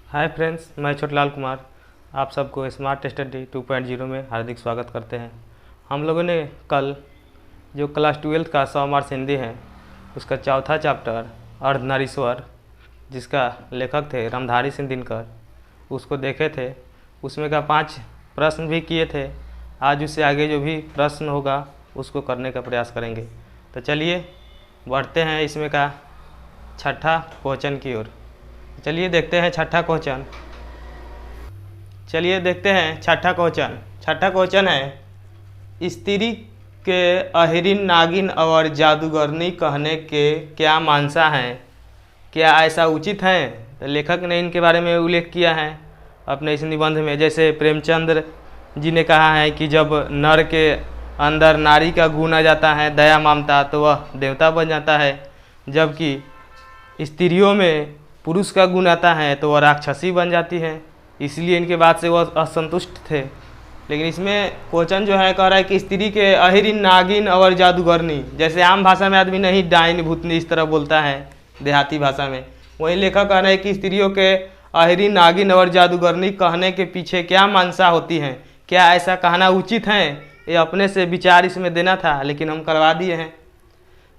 Hi friends, मैं छोटलाल कुमार आप सबको स्मार्ट स्टडी 2.0 में हार्दिक स्वागत करते हैं। हम लोगों ने कल जो क्लास 12 का 100 मार्क्स हिंदी है उसका चौथा चैप्टर अर्धनारीश्वर, जिसका लेखक थे रामधारी सिंह दिनकर, उसको देखे थे। उसमें का 5 प्रश्न भी किए थे। आज उससे आगे जो भी प्रश्न होगा उसको करने का प्रयास करेंगे। तो चलिए बढ़ते हैं इसमें का छठा क्वेश्चन की ओर। चलिए देखते हैं छठा क्वेश्चन। छठा क्वेश्चन है, स्त्री के अहिरिन नागिन और जादूगरनी कहने के क्या मानसा हैं, क्या ऐसा उचित है? तो लेखक ने इनके बारे में उल्लेख किया है अपने इस निबंध में। जैसे प्रेमचंद्र जी ने कहा है कि जब नर के अंदर नारी का गुण आ जाता है, दया ममता, तो वह देवता बन जाता है। जबकि स्त्रियों में पुरुष का गुण आता है तो वह राक्षसी बन जाती है। इसलिए इनके बात से वह असंतुष्ट थे। लेकिन इसमें क्वेश्चन जो है कह रहा है कि स्त्री के अहिरिन नागिन और जादूगरनी, जैसे आम भाषा में आदमी नहीं डाइन भूतनी इस तरह बोलता है देहाती भाषा में, वहीं लेखक कह रहे हैं कि स्त्रियों के अहिरिन नागिन और जादूगरनी कहने के पीछे क्या मानसा होती है, क्या ऐसा कहना उचित है? ये अपने से विचार इसमें देना था, लेकिन हम करवा दिए हैं।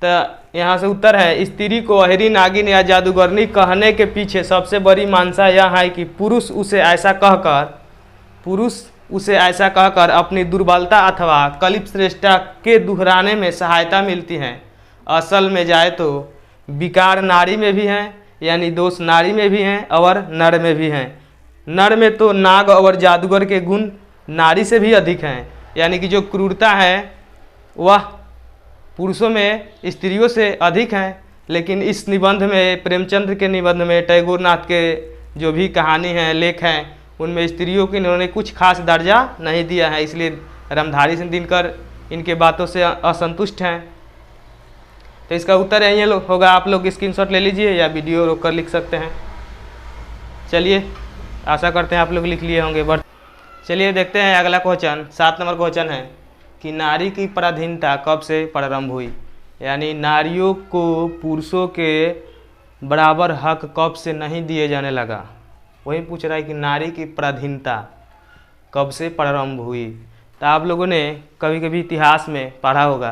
तो यहाँ से उत्तर है, स्त्री को अहिरी नागिन या जादूगरनी कहने के पीछे सबसे बड़ी मानसा यह है कि पुरुष उसे ऐसा कहकर अपनी दुर्बलता अथवा कलिप श्रेष्ठता के दोहराने में सहायता मिलती है। असल में जाए तो विकार नारी में भी हैं, यानी दोष नारी में भी हैं और नर में भी हैं। नर में तो नाग और जादूगर के गुण नारी से भी अधिक हैं, यानी कि जो क्रूरता है वह पुरुषों में स्त्रियों से अधिक हैं। लेकिन इस निबंध में, प्रेमचंद्र के निबंध में, टैगोर नाथ के जो भी कहानी है, लेख हैं, उनमें स्त्रियों को इन्होंने कुछ खास दर्जा नहीं दिया है। इसलिए रामधारी सिंह दिनकर इनके बातों से असंतुष्ट हैं। तो इसका उत्तर यही होगा। आप लोग स्क्रीनशॉट ले लीजिए या वीडियो रोक कर लिख सकते हैं। चलिए, आशा करते हैं आप लोग लिख लिए होंगे। चलिए देखते हैं अगला क्वेश्चन। 7 नंबर क्वेश्चन है कि नारी की पराधीनता कब से प्रारंभ हुई, यानी नारियों को पुरुषों के बराबर हक कब से नहीं दिए जाने लगा। वही पूछ रहा है कि नारी की पराधीनता कब से प्रारंभ हुई। तो आप लोगों ने कभी कभी इतिहास में पढ़ा होगा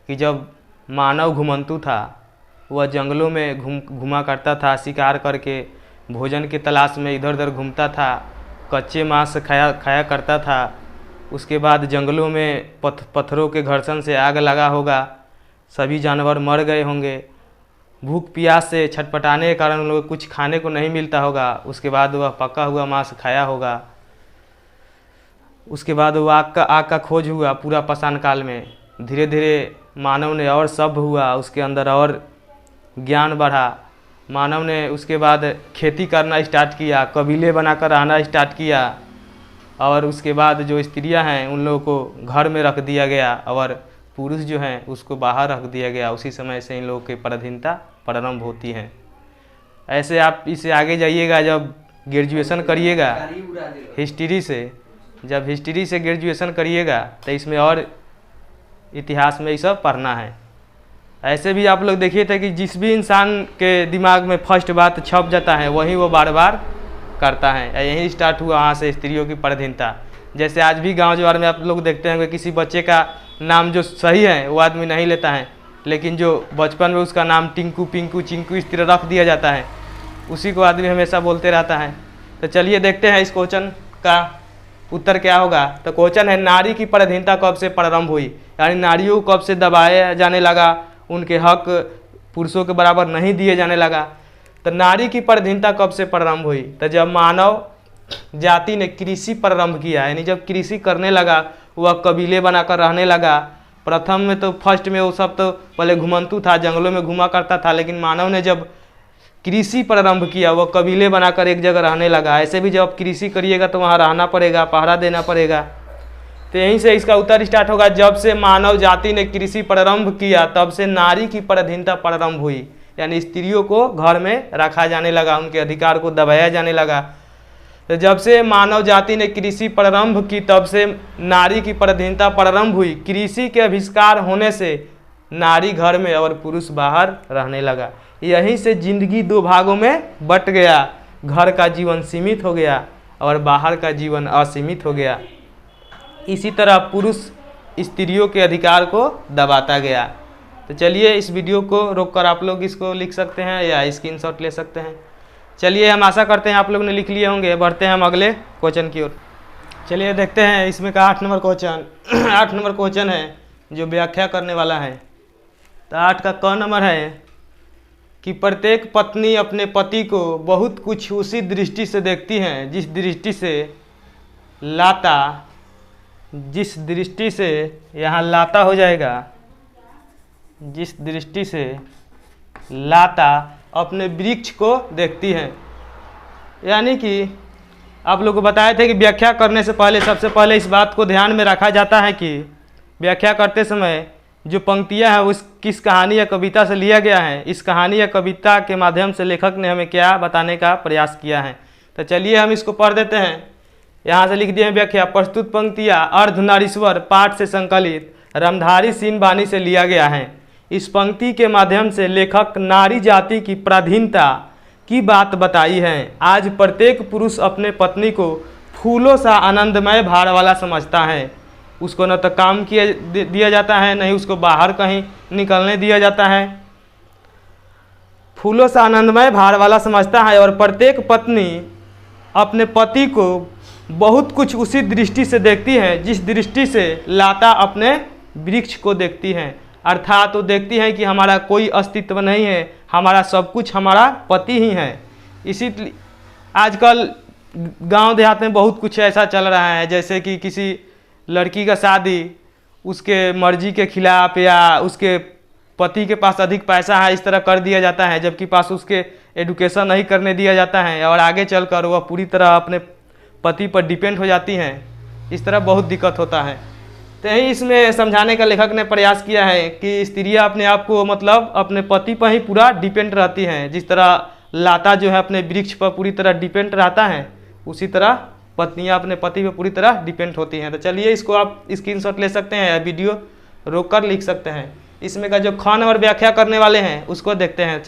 कि जब मानव घुमंतु था, वह जंगलों में घुमा करता था, शिकार करके भोजन की तलाश में इधर उधर घूमता था, कच्चे मांस खाया करता था। उसके बाद जंगलों में पत्थरों के घर्षण से आग लगा होगा, सभी जानवर मर गए होंगे, भूख प्यास से छटपटाने के कारण उन लोगों को कुछ खाने को नहीं मिलता होगा। उसके बाद वह पका हुआ मांस खाया होगा। उसके बाद वो आग का खोज हुआ पूरा पाषाण काल में। धीरे धीरे मानव ने और सभ्य हुआ, उसके अंदर और ज्ञान बढ़ा। मानव ने उसके बाद खेती करना स्टार्ट किया, कबीले बनाकर रहना स्टार्ट किया, और उसके बाद जो स्त्रियां हैं उन लोगों को घर में रख दिया गया और पुरुष जो हैं उसको बाहर रख दिया गया। उसी समय से इन लोगों की पराधीनता प्रारंभ होती है। ऐसे आप इसे आगे जाइएगा, जब ग्रेजुएशन करिएगा हिस्ट्री से ग्रेजुएशन करिएगा तो इसमें और इतिहास में ये सब पढ़ना है। ऐसे भी आप लोग देखिए थे कि जिस भी इंसान के दिमाग में फर्स्ट बात छप जाता है वही वो बार बार करता है। यही स्टार्ट हुआ वहाँ से स्त्रियों की पराधीनता। जैसे आज भी गांव जवार में आप लोग देखते हैं कि किसी बच्चे का नाम जो सही है वो आदमी नहीं लेता है, लेकिन जो बचपन में उसका नाम टिंकू, पिंकू, चिंकू इस तरह रख दिया जाता है, उसी को आदमी हमेशा बोलते रहता है। तो चलिए देखते हैं इस क्वेश्चन का उत्तर क्या होगा। तो क्वेश्चन है, नारी की पराधीनता कब से प्रारंभ हुई, यानी नारियों को कब से दबाया जाने लगा, उनके हक पुरुषों के बराबर नहीं दिए जाने लगा। तो नारी की पराधीनता कब से प्रारंभ हुई? तो जब मानव जाति ने कृषि प्रारंभ किया, यानी जब कृषि करने लगा, वह कबीले बनाकर रहने लगा। प्रथम में तो फर्स्ट में वो सब तो पहले घुमंतु था, जंगलों में घुमा करता था, लेकिन मानव ने जब कृषि प्रारंभ किया वह कबीले बनाकर एक जगह रहने लगा। ऐसे भी जब कृषि करिएगा तो वहाँ रहना पड़ेगा, पहरा देना पड़ेगा। तो यहीं से इसका उत्तर स्टार्ट होगा। जब से मानव जाति ने कृषि प्रारंभ किया तब से नारी की पराधीनता प्रारंभ हुई, यानी स्त्रियों को घर में रखा जाने लगा, उनके अधिकार को दबाया जाने लगा। तो जब से मानव जाति ने कृषि प्रारंभ की तब से नारी की पराधीनता प्रारंभ हुई। कृषि के आविष्कार होने से नारी घर में और पुरुष बाहर रहने लगा। यहीं से जिंदगी 2 भागों में बट गया। घर का जीवन सीमित हो गया और बाहर का जीवन असीमित हो गया। इसी तरह पुरुष स्त्रियों के अधिकार को दबाता गया। तो चलिए इस वीडियो को रोककर आप लोग इसको लिख सकते हैं या स्क्रीनशॉट ले सकते हैं। चलिए हम आशा करते हैं आप लोग ने लिख लिए होंगे। बढ़ते हैं हम अगले क्वेश्चन की ओर। चलिए देखते हैं इसमें का 8 नंबर क्वेश्चन 8 नंबर क्वेश्चन है जो व्याख्या करने वाला है। तो 8 का क नंबर है कि प्रत्येक पत्नी अपने पति को बहुत कुछ उसी दृष्टि से देखती हैं जिस दृष्टि से यहाँ लाता हो जाएगा, जिस दृष्टि से लाता अपने वृक्ष को देखती है। यानी कि आप लोग को बताए थे कि व्याख्या करने से पहले सबसे पहले इस बात को ध्यान में रखा जाता है कि व्याख्या करते समय जो पंक्तियां हैं उस किस कहानी या कविता से लिया गया है। इस कहानी या कविता के माध्यम से लेखक ने हमें क्या बताने का प्रयास किया है। तो चलिए हम इसको पढ़ देते हैं। यहाँ से लिख दिए व्याख्या। प्रस्तुत पंक्तियाँ अर्धनारीश्वर पाठ से संकलित रामधारी सिंह बानी से लिया गया है। इस पंक्ति के माध्यम से लेखक नारी जाति की पराधीनता की बात बताई है। आज प्रत्येक पुरुष अपने पत्नी को फूलों सा आनंदमय भार वाला समझता है। उसको न तो काम दिया जाता है, न ही उसको बाहर कहीं निकलने दिया जाता है। फूलों सा आनंदमय भार वाला समझता है और प्रत्येक पत्नी अपने पति को बहुत कुछ उसी दृष्टि से देखती है जिस दृष्टि से लाता अपने वृक्ष को देखती है। अर्थात वो देखती है कि हमारा कोई अस्तित्व नहीं है, हमारा सब कुछ हमारा पति ही है। इसी आजकल गांव देहात में बहुत कुछ ऐसा चल रहा है, जैसे कि किसी लड़की का शादी उसके मर्जी के खिलाफ या उसके पति के पास अधिक पैसा है इस तरह कर दिया जाता है, जबकि पास उसके एडुकेशन नहीं करने दिया जाता है और आगे चलकर वह पूरी तरह अपने पति पर डिपेंड हो जाती हैं। इस तरह बहुत दिक्कत होता है। तो यही इसमें समझाने का लेखक ने प्रयास किया है कि स्त्रियां अपने आप को मतलब अपने पति पर ही पूरा डिपेंड रहती हैं। जिस तरह लाता जो है अपने वृक्ष पर पूरी तरह डिपेंड रहता है, उसी तरह पत्नियां अपने पति पर पूरी तरह डिपेंड होती हैं। तो चलिए इसको आप स्क्रीनशॉट ले सकते हैं या वीडियो रोककर लिख सकते हैं। इसमें का जो ख नंबर व्याख्या करने वाले हैं उसको देखते हैं।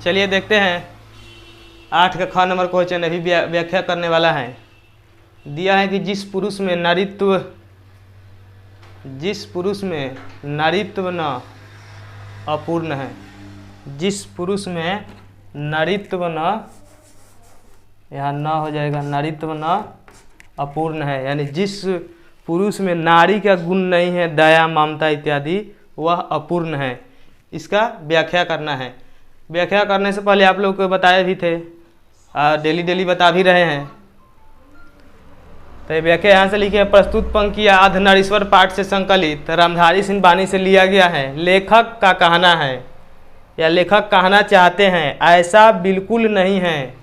चलिए देखते हैं 8 का ख नंबर क्वेश्चन अभी व्याख्या करने वाला है। दिया है कि जिस पुरुष में नारीत्व न अपूर्ण है, जिस पुरुष में नारीत्व न, यहाँ न हो जाएगा, नारीत्व न अपूर्ण है, यानी जिस पुरुष में नारी का गुण नहीं है, दया ममता इत्यादि, वह अपूर्ण है। इसका व्याख्या करना है। व्याख्या करने से पहले आप लोग को बताए भी थे, डेली बता भी रहे हैं। तो व्याख्या यहाँ से लिखे। प्रस्तुत पंक्तियाँ अर्धनारीश्वर पाठ से संकलित रामधारी सिंह बानी से लिया गया है। लेखक का कहना है या लेखक कहना चाहते हैं, ऐसा बिल्कुल नहीं है,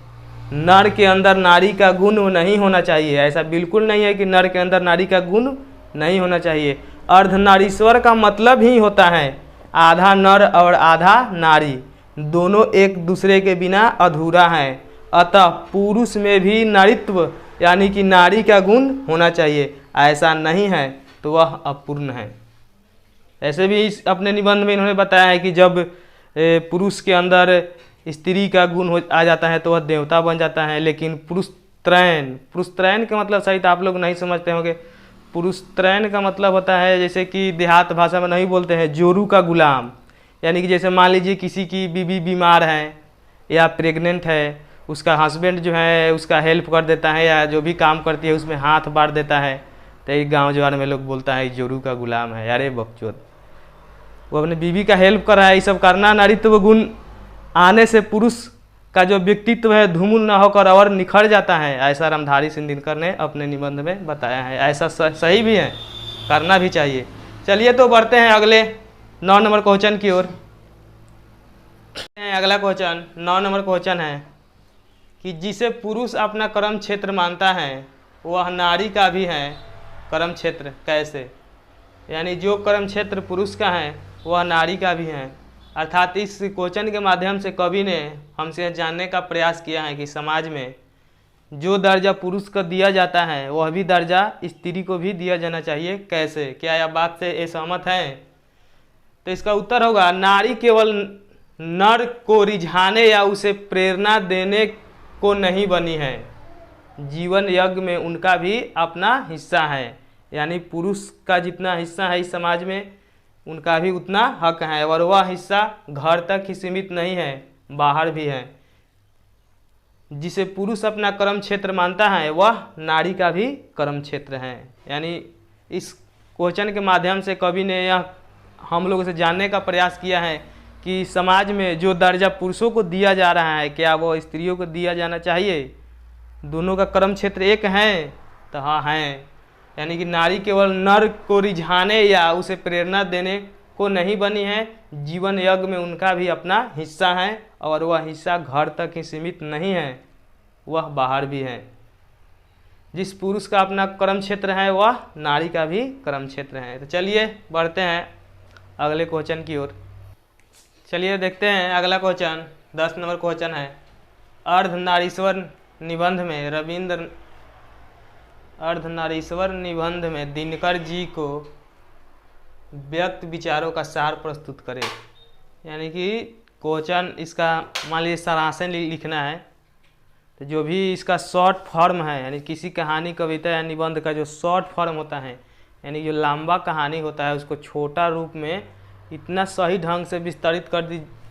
नर के अंदर नारी का गुण नहीं होना चाहिए। ऐसा बिल्कुल नहीं है कि नर के अंदर नारी का गुण नहीं होना चाहिए। अर्धनारीश्वर का मतलब ही होता है आधा नर और आधा नारी, दोनों एक दूसरे के बिना अधूरा है। अतः पुरुष में भी नारीत्व यानी कि नारी का गुण होना चाहिए। ऐसा नहीं है तो वह अपूर्ण है। ऐसे भी इस अपने निबंध में इन्होंने बताया है कि जब पुरुष के अंदर स्त्री का गुण आ जाता है तो वह देवता बन जाता है। लेकिन पुरुष त्रैण का मतलब सही तो आप लोग नहीं समझते होंगे। पुरुष त्रैण का मतलब होता है, जैसे कि देहात भाषा में नहीं बोलते हैं, जोरू का गुलाम। यानी कि जैसे मान लीजिए किसी की बीवी बीमार है या प्रेग्नेंट है, उसका हस्बैंड जो है उसका हेल्प कर देता है या जो भी काम करती है उसमें हाथ बांट देता है। तो एक गाँव जवान में लोग बोलता है जोरू का गुलाम है, अरे बकचोद, वो अपने बीवी का हेल्प कर रहा है। ये सब करना नारीत्व गुण आने से पुरुष का जो व्यक्तित्व है धूमिल न होकर और निखर जाता है। ऐसा रामधारी सिंह दिनकर ने अपने निबंध में बताया है। ऐसा सही भी है, करना भी चाहिए। चलिए तो बढ़ते हैं अगले 9 नंबर क्वेश्चन की ओर। अगला क्वेश्चन 9 नंबर क्वेश्चन है कि जिसे पुरुष अपना कर्म क्षेत्र मानता है वह नारी का भी है कर्म क्षेत्र। कैसे? यानी जो कर्म क्षेत्र पुरुष का है वह नारी का भी है। अर्थात इस क्वेश्चन के माध्यम से कवि ने हमसे जानने का प्रयास किया है कि समाज में जो दर्जा पुरुष को दिया जाता है वह भी दर्जा स्त्री को भी दिया जाना चाहिए। कैसे? क्या यह बात से सहमत हैं? तो इसका उत्तर होगा नारी केवल नर को रिझाने या उसे प्रेरणा देने को नहीं बनी है। जीवन यज्ञ में उनका भी अपना हिस्सा है, यानी पुरुष का जितना हिस्सा है इस समाज में उनका भी उतना हक है, और वह हिस्सा घर तक ही सीमित नहीं है, बाहर भी है। जिसे पुरुष अपना कर्म क्षेत्र मानता है वह नारी का भी कर्म क्षेत्र है। यानी इस क्वेश्चन के माध्यम से कवि ने यह हम लोगों से जानने का प्रयास किया है कि समाज में जो दर्जा पुरुषों को दिया जा रहा है क्या वो स्त्रियों को दिया जाना चाहिए। दोनों का कर्म क्षेत्र एक है तो हाँ है, यानी कि नारी केवल नर को रिझाने या उसे प्रेरणा देने को नहीं बनी है। जीवन यज्ञ में उनका भी अपना हिस्सा है, और वह हिस्सा घर तक ही सीमित नहीं है, वह बाहर भी है। जिस पुरुष का अपना कर्म क्षेत्र है वह नारी का भी कर्म क्षेत्र है। तो चलिए बढ़ते हैं अगले क्वेश्चन की ओर। चलिए देखते हैं अगला क्वेश्चन 10 नंबर क्वेश्चन है। अर्धनारीश्वर निबंध में रविंद्र अर्धनारीश्वर निबंध में दिनकर जी को व्यक्त विचारों का सार प्रस्तुत करें। यानी कि क्वेश्चन इसका मान लीजिए सारांश लिखना है, तो जो भी इसका शॉर्ट फॉर्म है, यानी किसी कहानी कविता या निबंध का जो शॉर्ट फॉर्म होता है, यानी जो लंबा कहानी होता है उसको छोटा रूप में इतना सही ढंग से विस्तारित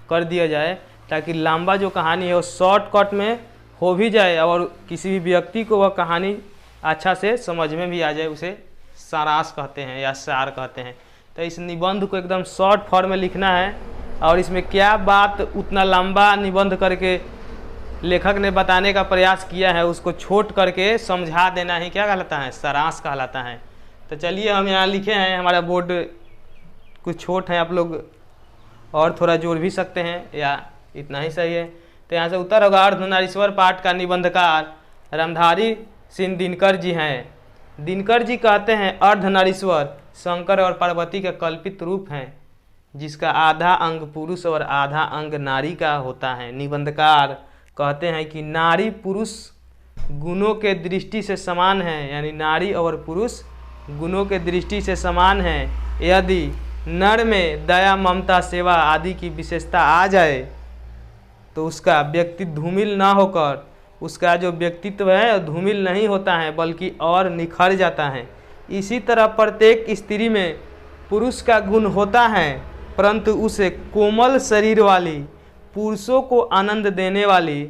कर दिया जाए ताकि लंबा जो कहानी है वो शॉर्टकट में हो भी जाए और किसी भी व्यक्ति को वह कहानी अच्छा से समझ में भी आ जाए। उसे सारांश कहते हैं या सार कहते हैं। तो इस निबंध को एकदम शॉर्ट फॉर्म में लिखना है, और इसमें क्या बात उतना लंबा निबंध करके लेखक ने बताने का प्रयास किया है उसको छोट करके समझा देना ही क्या कहलाता है, सारांश कहलाता है। तो चलिए हम यहाँ लिखे हैं, हमारा बोर्ड कुछ छोट है, आप लोग और थोड़ा जोड़ भी सकते हैं या इतना ही सही है। तो यहाँ से उत्तर होगा अर्धनारीश्वर पाठ का निबंधकार रामधारी सिंह दिनकर जी हैं। दिनकर जी कहते हैं अर्धनारीश्वर शंकर और पार्वती का कल्पित रूप है जिसका आधा अंग पुरुष और आधा अंग नारी का होता है। निबंधकार कहते हैं कि नारी पुरुष गुणों के दृष्टि से समान है, यानी नारी और पुरुष गुणों के दृष्टि से समान है। यदि नर में दया ममता सेवा आदि की विशेषता आ जाए तो उसका व्यक्तित्व धूमिल ना होकर उसका जो व्यक्तित्व है धूमिल नहीं होता है बल्कि और निखर जाता है। इसी तरह प्रत्येक स्त्री में पुरुष का गुण होता है, परंतु उसे कोमल शरीर वाली, पुरुषों को आनंद देने वाली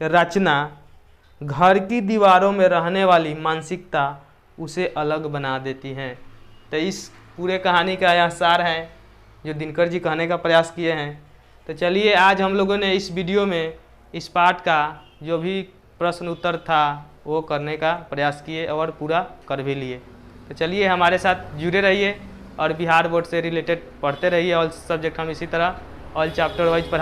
रचना, घर की दीवारों में रहने वाली मानसिकता उसे अलग बना देती हैं। तो इस पूरे कहानी का यह सार है जो दिनकर जी कहने का प्रयास किए हैं। तो चलिए आज हम लोगों ने इस वीडियो में इस पाठ का जो भी प्रश्न उत्तर था वो करने का प्रयास किए और पूरा कर भी लिए। तो चलिए हमारे साथ जुड़े रहिए और बिहार बोर्ड से रिलेटेड पढ़ते रहिए। ऑल सब्जेक्ट हम इसी तरह ऑल चैप्टर वाइज पढ़ाते